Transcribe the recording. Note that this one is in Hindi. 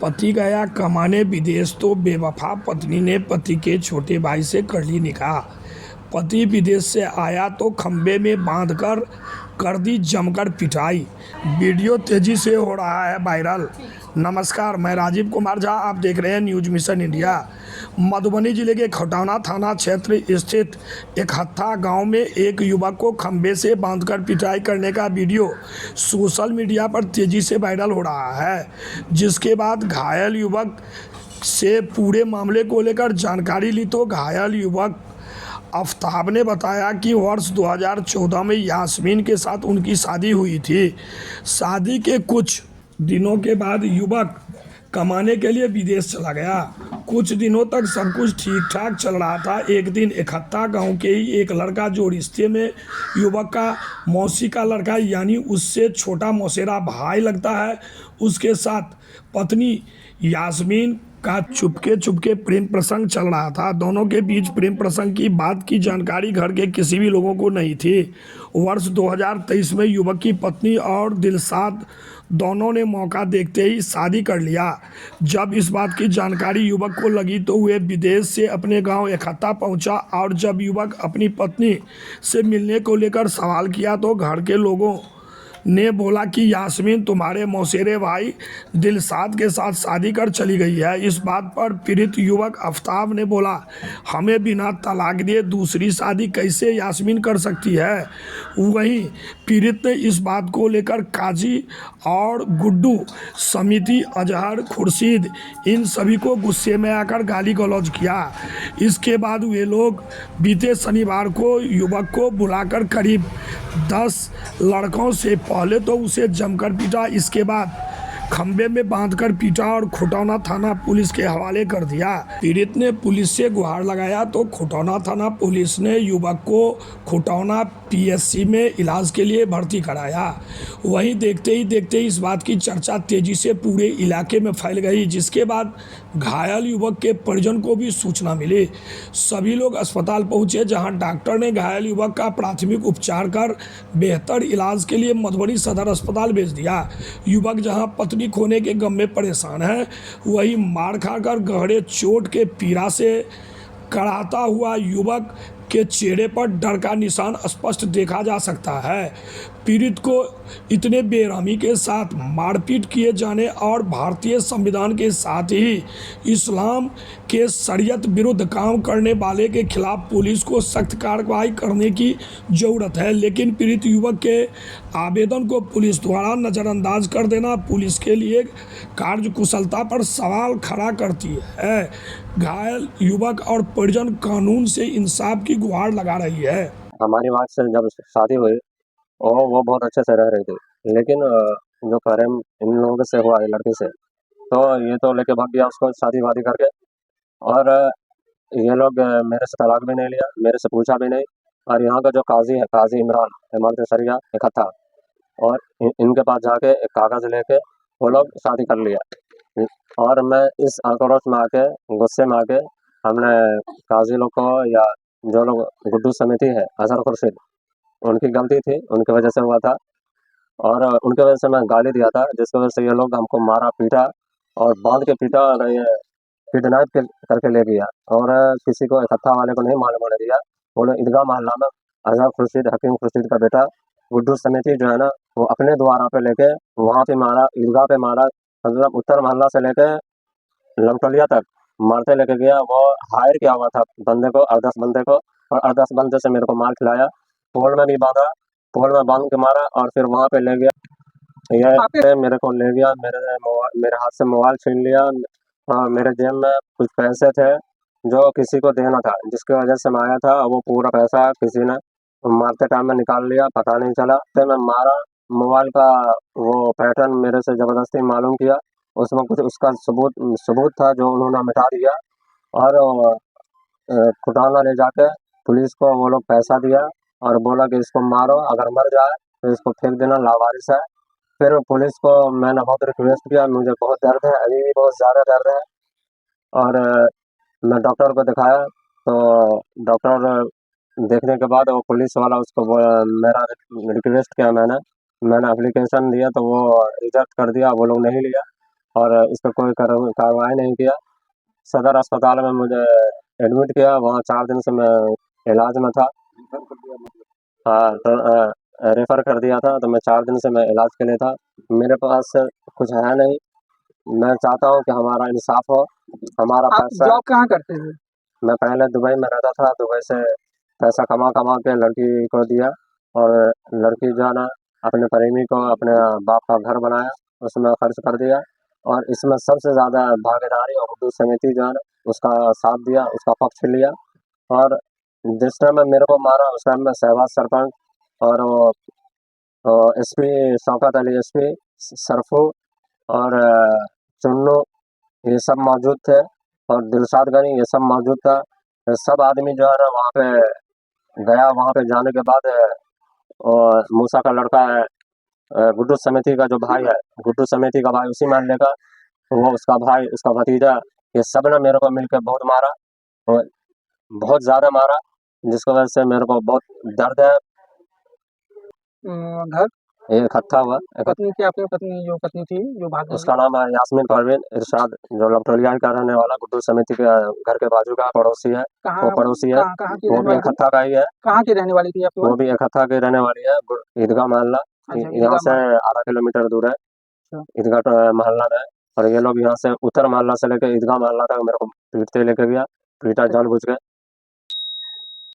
पति गया कमाने विदेश तो बेवफा पत्नी ने पति के छोटे भाई से कर ली निकाह। पति विदेश से आया तो खंबे में बांधकर कर दी जमकर पिटाई। वीडियो तेजी से हो रहा है वायरल। नमस्कार, मैं राजीव कुमार झा, आप देख रहे हैं न्यूज़ मिशन इंडिया। मधुबनी जिले के खटौना थाना क्षेत्र स्थित एकहत्था गांव में एक युवक को खंबे से बांधकर पिटाई करने का वीडियो सोशल मीडिया पर तेजी से वायरल हो रहा है, जिसके बाद घायल युवक से पूरे मामले को लेकर जानकारी ली तो घायल युवक आफ्ताब ने बताया कि वर्ष 2014 में यास्मीन के साथ उनकी शादी हुई थी। शादी के कुछ दिनों के बाद युवक कमाने के लिए विदेश चला गया। कुछ दिनों तक सब कुछ ठीक ठाक चल रहा था। एक दिन एकहत्था गांव के ही एक लड़का जो रिश्ते में युवक का मौसी का लड़का यानी उससे छोटा मौसेरा भाई लगता है, उसके साथ पत्नी यास्मीन का चुपके प्रेम प्रसंग चल रहा था। दोनों के बीच प्रेम प्रसंग की बात की जानकारी घर के किसी भी लोगों को नहीं थी। वर्ष 2023 में युवक की पत्नी और दिलशाद दोनों ने मौका देखते ही शादी कर लिया। जब इस बात की जानकारी युवक को लगी तो वह विदेश से अपने गांव एकहत्था पहुंचा और जब युवक अपनी पत्नी से मिलने को लेकर सवाल किया तो घर के लोगों ने बोला कि यास्मीन तुम्हारे मौसेरे भाई दिलशाद के साथ शादी कर चली गई है। इस बात पर पीड़ित युवक आफ्ताब ने बोला, हमें बिना तलाक दिए दूसरी शादी कैसे यास्मीन कर सकती है। वहीं पीड़ित ने इस बात को लेकर काजी और गुड्डू समिति अजहर खुर्शीद इन सभी को गुस्से में आकर गाली गलौज किया। इसके बाद वे लोग बीते शनिवार को युवक को बुलाकर करीब 10 लड़कों से पहले तो उसे जमकर पीटा, इसके बाद खंबे में बांधकर पीटा और खटौना थाना पुलिस के हवाले कर दिया। पीड़ित ने पुलिस से गुहार लगाया तो खटौना थाना पुलिस ने युवक को खटौना पीएचसी में इलाज के लिए भर्ती कराया। वहीं देखते ही देखते इस बात की चर्चा तेजी से पूरे इलाके में फैल गई, जिसके बाद घायल युवक के परिजन को भी सूचना मिली। सभी लोग अस्पताल पहुंचे, जहां डॉक्टर ने घायल युवक का प्राथमिक उपचार कर बेहतर इलाज के लिए मधुबनी सदर अस्पताल भेज दिया। युवक जहां पत्नी खोने के गम में परेशान है, वहीं मार खाकर गहरे चोट के पीड़ा से कराहता हुआ युवक के चेहरे पर डर का निशान स्पष्ट देखा जा सकता है। पीड़ित को इतने बेरहमी के साथ मारपीट किए जाने और भारतीय संविधान के साथ ही इस्लाम के शरीयत विरुद्ध काम करने वाले के खिलाफ पुलिस को सख्त कार्रवाई करने की ज़रूरत है, लेकिन पीड़ित युवक के आवेदन को पुलिस द्वारा नज़रअंदाज कर देना पुलिस के लिए कार्यकुशलता पर सवाल खड़ा करती है। घायल युवक और परिजन कानून से इंसाफ की गुहार लगा रही है। हमारी बात से जब शादी हुई और वो बहुत अच्छे से रह रही थी, लेकिन जो प्रेम इन लोगों से हुआ है लड़की से, तो ये तो लेके भाग गया उसको शादी वादी करके। और ये लोग मेरे से तलाक भी नहीं लिया, मेरे से पूछा भी नहीं। और यहाँ का जो काजी है, काजी इमरान इमारत शरिया इकट्ठा, और इनके पास जाके एक कागज लेके वो लोग शादी कर लिया। और मैं इस आक्रोश में आके, गुस्से में आके, हमने काजी लोग को या जो लोग गुड्डू समिति है अजहर खुर्शीद, उनकी गलती थी, उनकी वजह से हुआ था। और उनकी वजह से मैं गाली दिया था, जिसकी वजह से ये लोग हमको मारा पीटा और बांध के पीटा और ये किडनैप करके ले गया। और किसी को इकट्ठा वाले को नहीं मालूम होने दिया। वो लोग ईदगाह मोहल्ला में अजहर खुर्शीद, हकीम खुर्शीद का बेटा गुड्डू समिति जो है ना, वो अपने द्वारा पे लेके वहाँ पे मारा, ईदगाह पे मारा। मतलब उत्तर मोहल्ला से लेके लमटलिया तक मारते लेके गया। वो हायर किया हुआ था बंदे को, 8-10 बंदे को, और 8-10 बंदे से मेरे को मार खिलाया। पोल में भी बांधा, पोल में बांध के मारा और फिर वहाँ पे ले गया। ये मेरे को ले गया, मेरे हाथ से मोबाइल छीन लिया। और मेरे जेब में कुछ पैसे थे जो किसी को देना था, जिसकी वजह से मैं आया था। वो पूरा पैसा किसी ने मारते टाइम में निकाल लिया, पता नहीं चला। फिर मैं मारा, मोबाइल का वो पैटर्न मेरे से ज़बरदस्ती मालूम किया। उसमें कुछ उसका सबूत था जो उन्होंने मिटा दिया। और खटाना ले जाके पुलिस को वो लोग पैसा दिया और बोला कि इसको मारो, अगर मर जाए तो इसको फेंक देना, लावारिस है। फिर पुलिस को मैंने बहुत रिक्वेस्ट किया, मुझे बहुत दर्द है, अभी भी बहुत ज़्यादा दर्द है। और मैं डॉक्टर को दिखाया तो डॉक्टर देखने के बाद वो पुलिस वाला उसको मेरा रिक्वेस्ट किया, मैंने एप्लीकेशन दिया तो वो रिजेक्ट कर दिया, वो लोग नहीं लिया। और इस पर कोई कार्रवाई नहीं किया। सदर अस्पताल में मुझे एडमिट किया, वहाँ 4 दिन से मैं इलाज में था। हाँ, तो रेफ़र कर दिया था, तो मैं 4 दिन से मैं इलाज के लिए था। मेरे पास कुछ है नहीं। मैं चाहता हूँ कि हमारा इंसाफ हो, हमारा आप पैसा। जॉब कहाँ करते थे? मैं पहले दुबई में रहता था, दुबई से पैसा कमा के लड़की को दिया, और लड़की जो है ना अपने प्रेमी को अपने बाप का घर बनाया, उसमें खर्च कर दिया। और इसमें सबसे ज़्यादा भागीदारी और उर्दू समिति जो है ना उसका साथ दिया, उसका पक्ष लिया। और जिस टाइम में मेरे को मारा उस टाइम में शहबाज सरपंच और वो एसपी शौकत अली, एसपी सरफू और चुन्नू, ये सब मौजूद थे, और दिलशाद गनी ये सब मौजूद था। सब आदमी जो है ना वहाँ पे गया। वहाँ पे जाने के बाद और मूसा का लड़का है, गुड्डू समिति का जो भाई है, गुड्डू समिति का भाई उसी महल्ले का, वो उसका भाई, उसका भतीजा, ये सब ने मेरे को मिलकर बहुत मारा, और बहुत ज़्यादा मारा, जिसकी वजह से मेरे को बहुत दर्द है। घर ये इकट्ठा हुआ। पत्नी की, आपकी पत्नी जो पत्नी थी जो भाग गई, उसका नाम है यास्मीन परवीन इरशाद, जो लपटोलिया का रहने वाला, गुड्डू समिति के घर के बाजू का पड़ोसी है। कहाँ वो पड़ोसी है, कहाँ की वो रहने भी वाली थी? इकट्ठा का ही है। कहाँ की रहने वाली थी आपकी वो वाइफ? भी इकट्ठा की रहने वाली है, ईदगाह मोहल्ला। अच्छा, यहाँ ईदगाह से मोहल्ला। आधा किलोमीटर दूर है अच्छा। ईदगाह मोहल्ला में। और ये लोग यहाँ से उत्तर मोहल्ला से लेकर ईदगाह मोहल्ला तक मेरे को पीटते लेके गया, पीटा जानबूझ के।